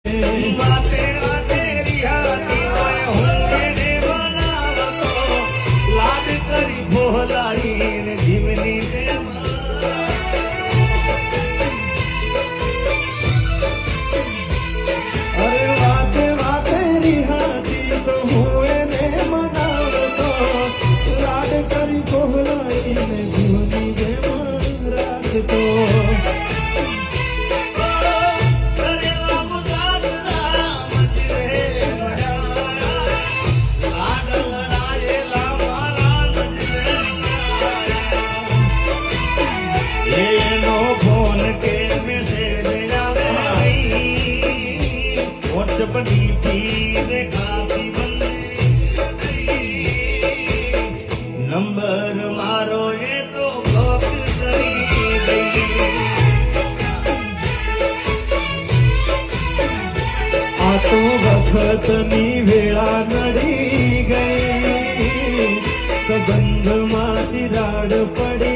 વાતે વાતે રિહાતી હોય હું એને બનાવતો લાડ કરી ભોલાઈને જીવની અરે વાતે વાતે રિહાતી તો હું એને મનાવતો લાડ કરી ભોલાઈને જીવની જેમ રાખતો नंबर मारो ये तो ब्लॉक करी गई आ तो वक्त नी वेळा नडी गई संबंध माती राड पड़ी